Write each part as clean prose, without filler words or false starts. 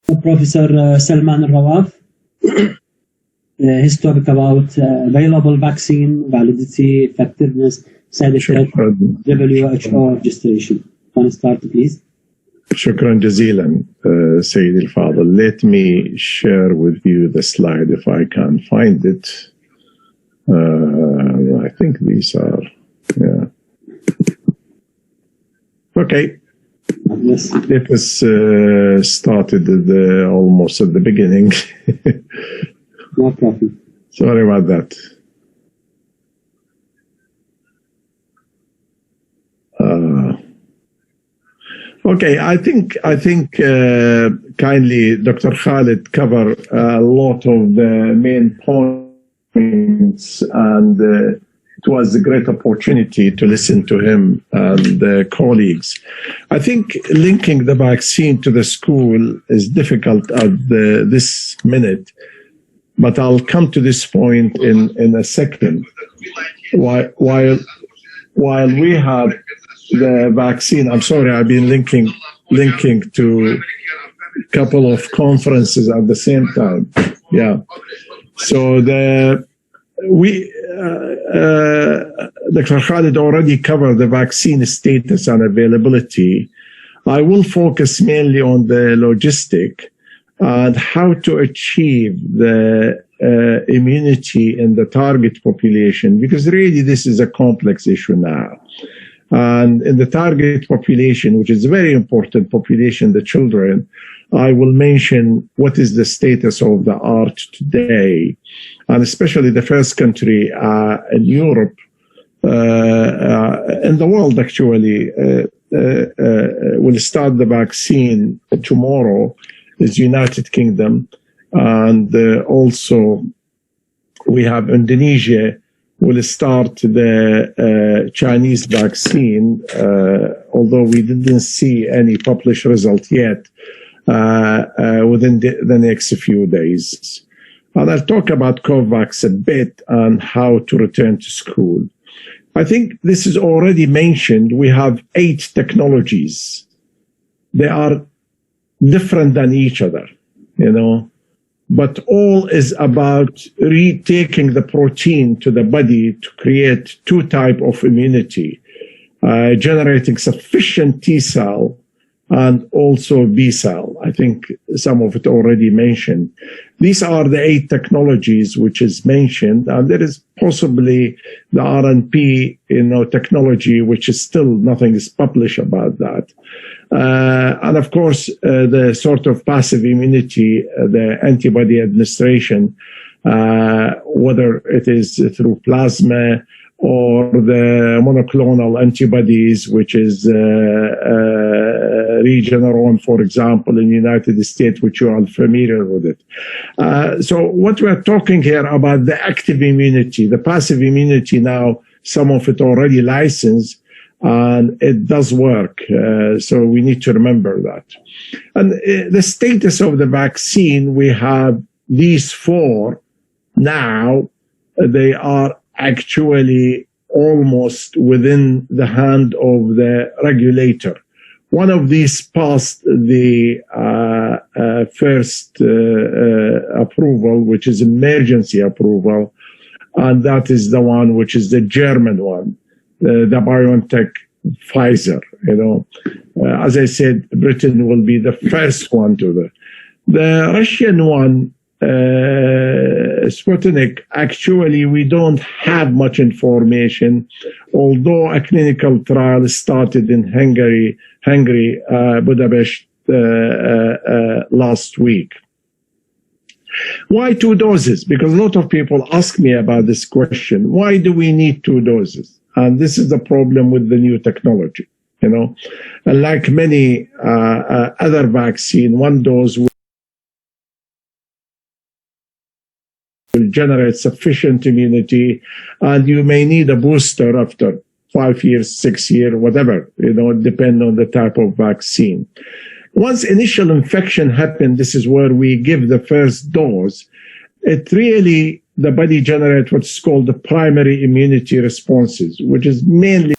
Professor Salman Rawaf. His topic about available vaccine, validity, effectiveness, side effect, WHO registration. Can I start, please? شكرا جزيلا سيدي الفاضل. Let me share with you the slide if I can find it. I think these are, yeah. Okay. Yes. It was started almost at the beginning. No problem. Sorry about that. Okay, I think kindly Dr. Khalid covered a lot of the main points, and it was a great opportunity to listen to him and colleagues. I think linking the vaccine to the school is difficult at this minute, but I'll come to this point in a second. While we have the vaccine, I'm sorry, I've been linking to a couple of conferences at the same time. Yeah. So Dr. Khalid already covered the vaccine status and availability. I will focus mainly on the logistic and how to achieve the immunity in the target population, because really this is a complex issue now. And in the target population, which is a very important population, the children, I will mention what is the status of the art today, and especially the first country in Europe, in the world actually, will start the vaccine tomorrow, is United Kingdom. And also we have Indonesia will start the Chinese vaccine, although we didn't see any published result yet, within the next few days. And I'll talk about COVAX a bit and how to return to school. I think this is already mentioned. We have 8 technologies. They are different than each other, you know, but all is about retaking the protein to the body to create 2 types of immunity, generating sufficient T cell and also B cell. I think some of it already mentioned. These are the 8 technologies which is mentioned, and there is possibly the RNP, technology, which is still nothing is published about that. And of course, the sort of passive immunity, the antibody administration, whether it is through plasma or the monoclonal antibodies, which is Regeneron, for example, in the United States, which you are familiar with it. So what we're talking here about the active immunity, the passive immunity now, some of it already licensed, and it does work. So we need to remember that. And the status of the vaccine, we have these 4 now. They are actually almost within the hand of the regulator. One of these passed the first approval, which is emergency approval, and that is the one which is the German one, the BioNTech Pfizer. As I said, Britain will be the first one to the Russian one. Sputnik, actually, we don't have much information, although a clinical trial started in Hungary, Budapest, last week. Why 2 doses? Because a lot of people ask me about this question. Why do we need 2 doses? And this is the problem with the new technology. And like many other vaccine, 1 dose will generate sufficient immunity, and you may need a booster after 5 years, 6 years, whatever, depend on the type of vaccine. Once initial infection happens, this is where we give the first dose. It really, the body generates what's called the primary immunity responses, which is mainly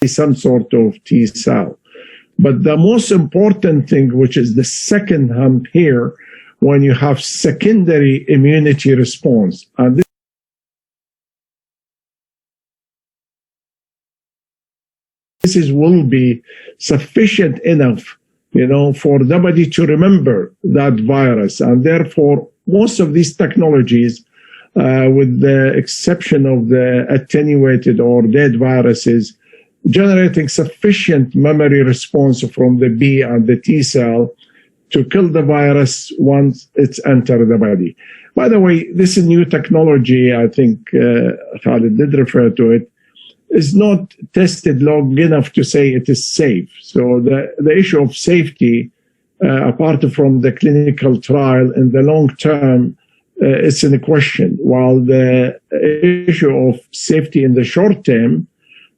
some sort of T cell. But the most important thing, which is the second hump here, when you have secondary immunity response, and this will be sufficient enough, for the body to remember that virus. And therefore, most of these technologies, with the exception of the attenuated or dead viruses, generating sufficient memory response from the B and the T cell to kill the virus once it's entered the body. By the way, this is new technology. I think Khalid did refer to it. Is not tested long enough to say it is safe. So the issue of safety, apart from the clinical trial in the long term, it's in question. While the issue of safety in the short term,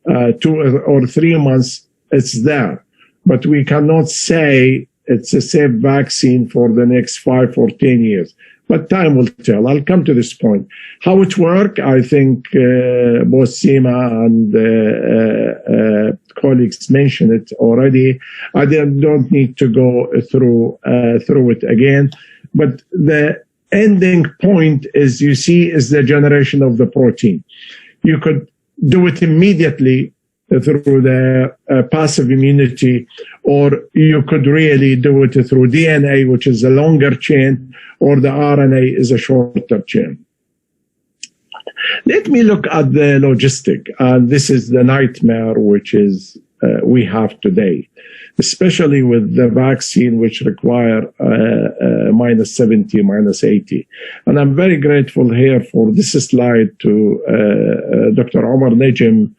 2 or 3 months, it's there. But we cannot say it's a safe vaccine for the next 5 or 10 years. But time will tell. I'll come to this point. How it works, I think both Seema and colleagues mentioned it already. I don't need to go through it again. But the ending point is, you see, is the generation of the protein. You could do it immediately through the passive immunity, or you could really do it through DNA, which is a longer chain, or the RNA is a shorter chain. Let me look at the logistic, and this is the nightmare which is we have today, especially with the vaccine which require minus 70, minus 80. And I'm very grateful here for this slide to Dr. Omar Najm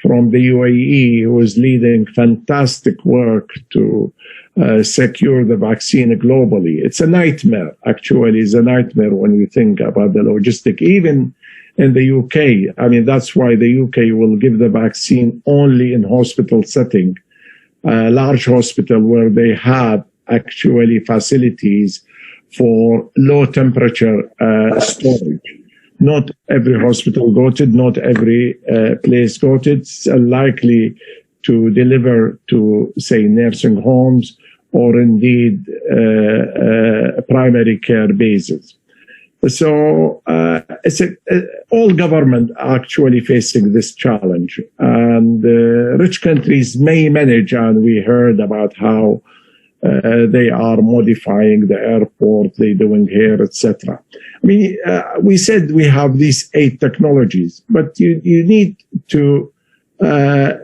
from the UAE, who is leading fantastic work to secure the vaccine globally. It's a nightmare, actually. It's a nightmare when you think about the logistic. Even in the UK, I mean, that's why the UK will give the vaccine only in hospital setting, large hospital where they have actually facilities for low temperature storage. Not every hospital got it, not every place got it. It's unlikely to deliver to, say, nursing homes or indeed primary care bases. So it's all government actually facing this challenge. And rich countries may manage, and we heard about how they are modifying the airport, they're doing here, etc. I mean, we said we have these 8 technologies, but you need to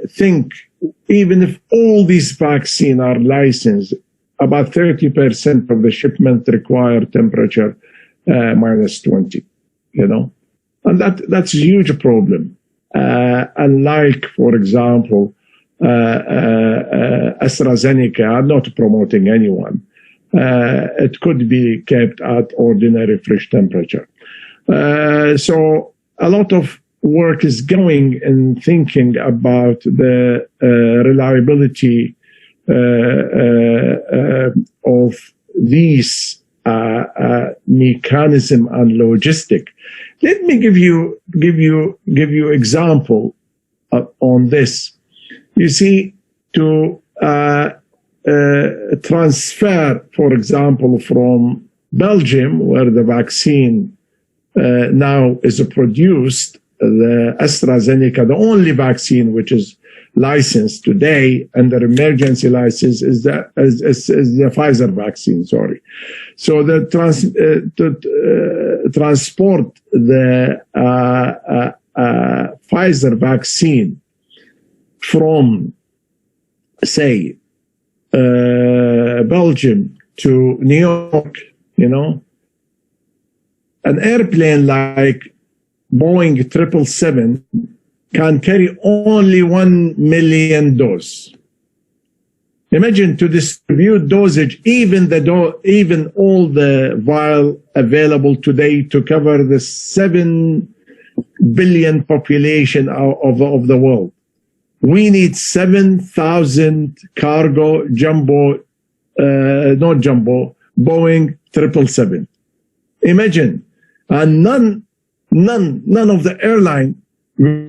think, even if all these vaccines are licensed, about 30% of the shipment require temperature minus 20, and that's a huge problem. Unlike, for example, AstraZeneca, I'm not promoting anyone. It could be kept at ordinary fresh temperature. So a lot of work is going in thinking about the reliability of these mechanism and logistic. Let me give you example on this. You see, to transfer, for example, from Belgium, where the vaccine now is produced, the AstraZeneca, the only vaccine which is licensed today under emergency license is the Pfizer vaccine. Sorry, so the transport the Pfizer vaccine from, say, Belgium to New York, an airplane like Boeing 777 can carry only 1 million doses. Imagine to distribute dosage, even all the vial available today to cover the 7 billion population of the world. We need 7,000 cargo Boeing 777. Imagine, and none of the airline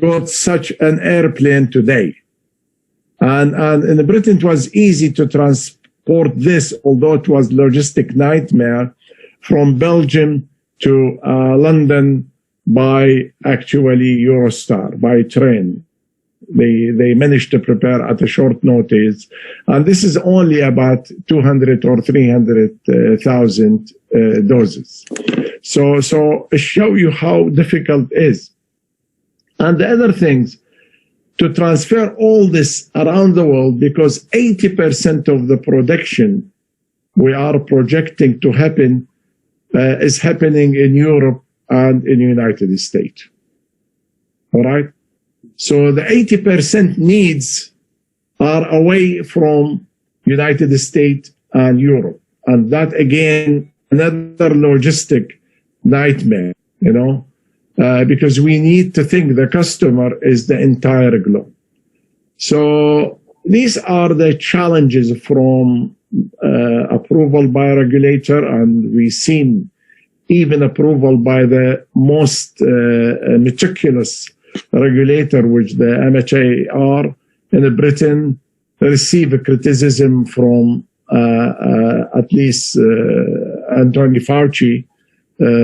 got such an airplane today. And in Britain, it was easy to transport this, although it was logistic nightmare, from Belgium to London by actually Eurostar, by train. They managed to prepare at a short notice. And this is only about 200 or 300,000 doses. So show you how difficult it is. And the other things, to transfer all this around the world, because 80% of the production we are projecting to happen is happening in Europe and in the United States. All right? So the 80% needs are away from United States and Europe. And that, again, another logistic nightmare, you know, because we need to think the customer is the entire globe. So these are the challenges from approval by a regulator, and we've seen even approval by the most meticulous regulator, which the MHA are in Britain, receive a criticism from at least Anthony Fauci,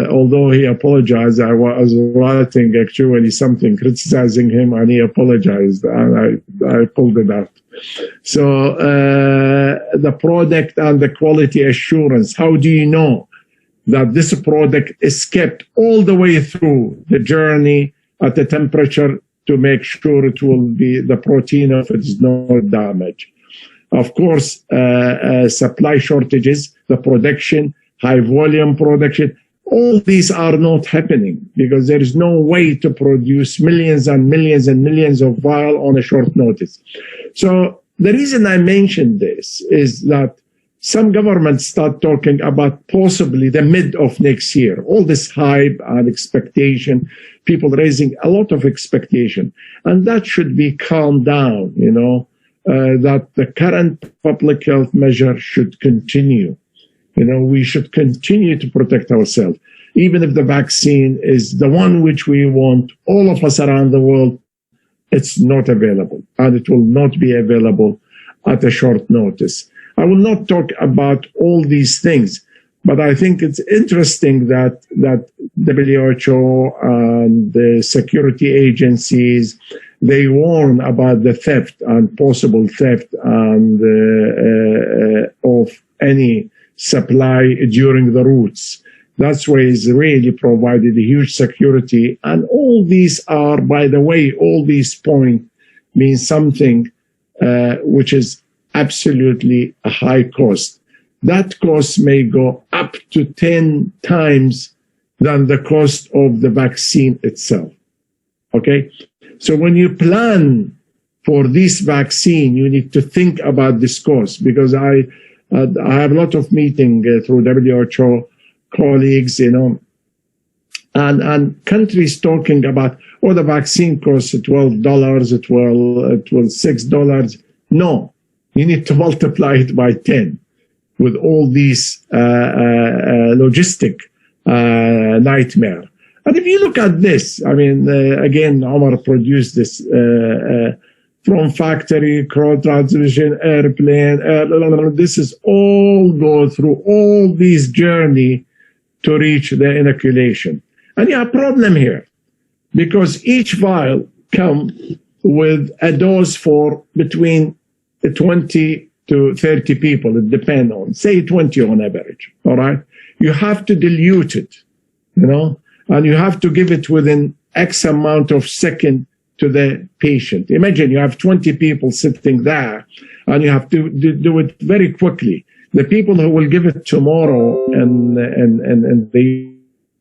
although he apologized. I was writing actually something criticizing him, and he apologized, and I pulled it out. So the product and the quality assurance, how do you know that this product is kept all the way through the journey at the temperature to make sure it will be, the protein of it is not damaged? Of course, supply shortages, the production, high volume production, all these are not happening because there is no way to produce millions and millions and millions of vials on a short notice. So the reason I mentioned this is that some governments start talking about possibly the mid of next year. All this hype and expectation, people raising a lot of expectation. And that should be calmed down, you know, that the current public health measure should continue. You know, we should continue to protect ourselves. Even if the vaccine is the one which we want, all of us around the world, it's not available. And it will not be available at a short notice. I will not talk about all these things, but I think it's interesting that WHO and the security agencies, they warn about the theft and possible theft and of any supply during the routes. That's why it's really provided a huge security. And all these are, by the way, all these points mean something which is absolutely a high cost. That cost may go up to 10 times than the cost of the vaccine itself. Okay? So when you plan for this vaccine, you need to think about this cost, because I have a lot of meeting through WHO colleagues, you know, and countries talking about, oh, the vaccine costs $12, it will $6. No, you need to multiply it by 10 with all these logistic nightmare. And if you look at this, I mean, again, Omar produced this from factory, crowd transmission, airplane, this is all go through all these journey to reach the inoculation. And you have a problem here, because each vial comes with a dose for between 20 to 30 people. It depends on, say 20 on average, all right? You have to dilute it, you know, and you have to give it within X amount of second to the patient. Imagine you have 20 people sitting there, and you have to do it very quickly. The people who will give it tomorrow in the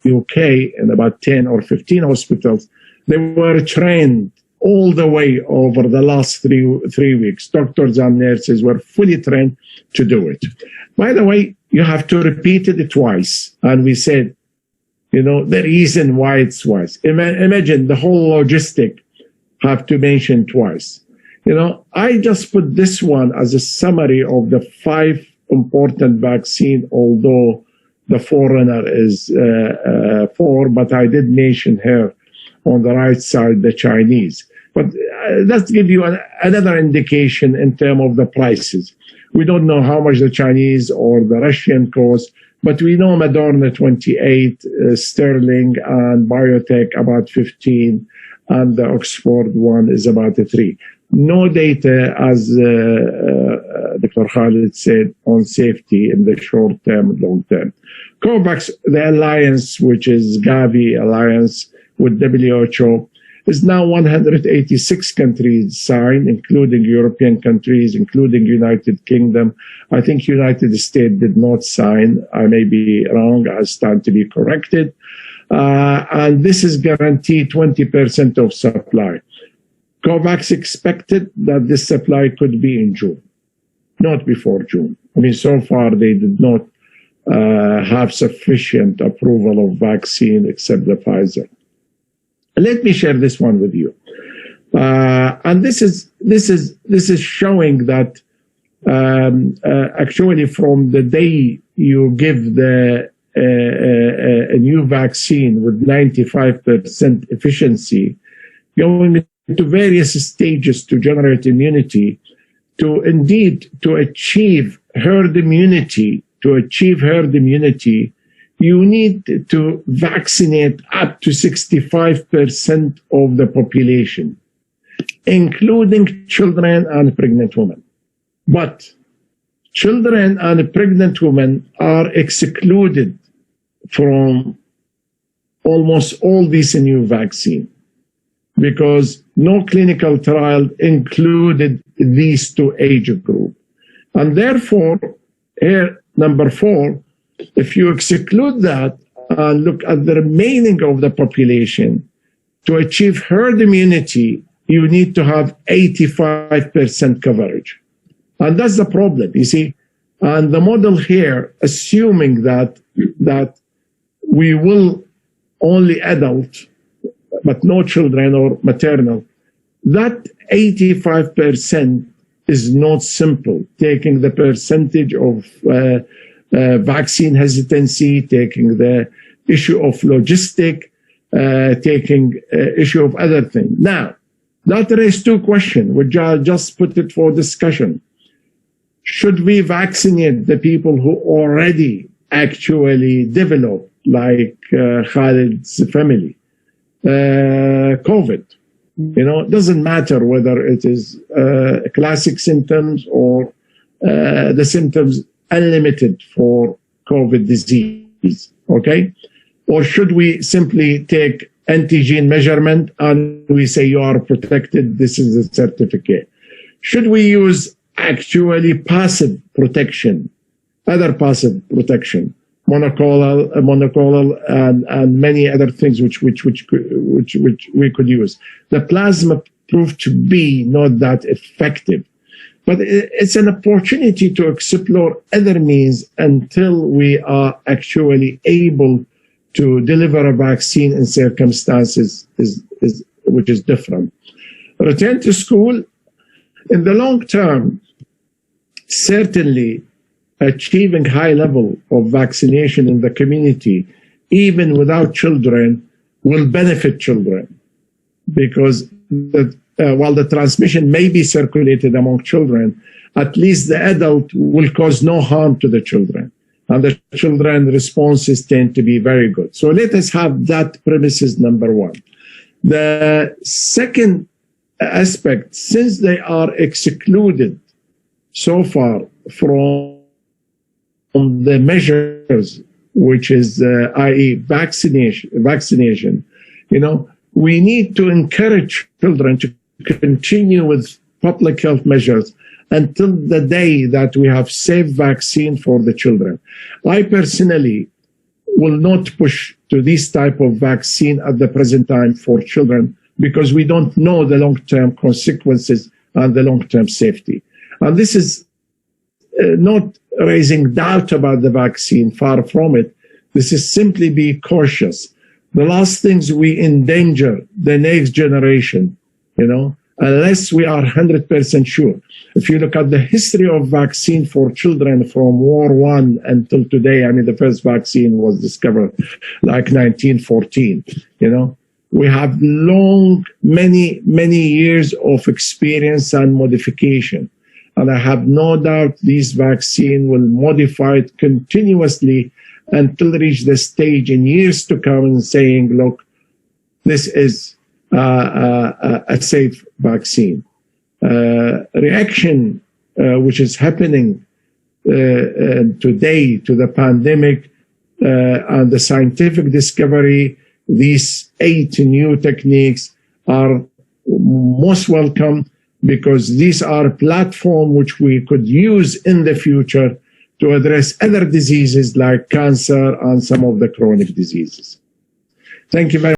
UK, in about 10 or 15 hospitals, they were trained all the way over the last three weeks. Doctors and nurses were fully trained to do it. By the way, you have to repeat it twice. And we said, you know, the reason why it's twice. Imagine the whole logistic have to mention twice. You know, I just put this one as a summary of the 5 important vaccine, although the forerunner is 4, but I did mention here on the right side the Chinese. But let's give you another indication in terms of the prices. We don't know how much the Chinese or the Russian cost, but we know Moderna 28, Sterling, and Biotech about 15, and the Oxford one is about 3. No data, as Dr. Khalid said, on safety in the short term and long term. COVAX, the alliance, which is Gavi alliance with WHO, is now 186 countries signed, including European countries, including United Kingdom. I think United States did not sign. I may be wrong. I stand to be corrected. And this is guaranteed 20% of supply. COVAX expected that this supply could be in June, not before June. I mean, so far they did not have sufficient approval of vaccine except the Pfizer. Let me share this one with you, and this is showing that actually from the day you give the a new vaccine with 95% efficiency, going into various stages to generate immunity, to achieve herd immunity. To achieve herd immunity, you need to vaccinate up to 65% of the population, including children and pregnant women. But children and pregnant women are excluded from almost all these new vaccines because no clinical trial included these two age groups. And therefore, here, number 4, if you exclude that and look at the remaining of the population, to achieve herd immunity, you need to have 85% coverage. And that's the problem, you see. And the model here, assuming that we will only adult, but no children or maternal, that 85% is not simple, taking the percentage of vaccine hesitancy, taking the issue of logistic, taking issue of other things. Now, that raises 2 questions, which I'll just put it for discussion. Should we vaccinate the people who already actually developed, like Khalid's family, COVID? You know, it doesn't matter whether it is classic symptoms or the symptoms unlimited for COVID disease, okay? Or should we simply take antigen measurement and we say you are protected, this is a certificate? Should we use actually passive protection, other passive protection, monoclonal and many other things which we could use? The plasma proved to be not that effective, but it's an opportunity to explore other means until we are actually able to deliver a vaccine in circumstances which is different. Return to school, in the long term, certainly achieving high level of vaccination in the community, even without children, will benefit children, because while the transmission may be circulated among children, at least the adult will cause no harm to the children. And the children responses tend to be very good. So let us have that premises number 1. The second aspect, since they are excluded so far from the measures, which is i.e. vaccination, you know, we need to encourage children to continue with public health measures until the day that we have safe vaccine for the children. I personally will not push to this type of vaccine at the present time for children because we don't know the long-term consequences and the long-term safety. And this is not raising doubt about the vaccine, far from it. This is simply be cautious. The last things we endanger the next generation, you know, unless we are 100% sure. If you look at the history of vaccine for children from War I until today, I mean, the first vaccine was discovered like 1914, you know. we have many years of experience and modification. And I have no doubt this vaccine will modify it continuously until reach the stage in years to come and saying, look, this is a safe vaccine. Reaction which is happening today to the pandemic and the scientific discovery, these 8 new techniques are most welcome, because these are platforms which we could use in the future to address other diseases like cancer and some of the chronic diseases. Thank you very much.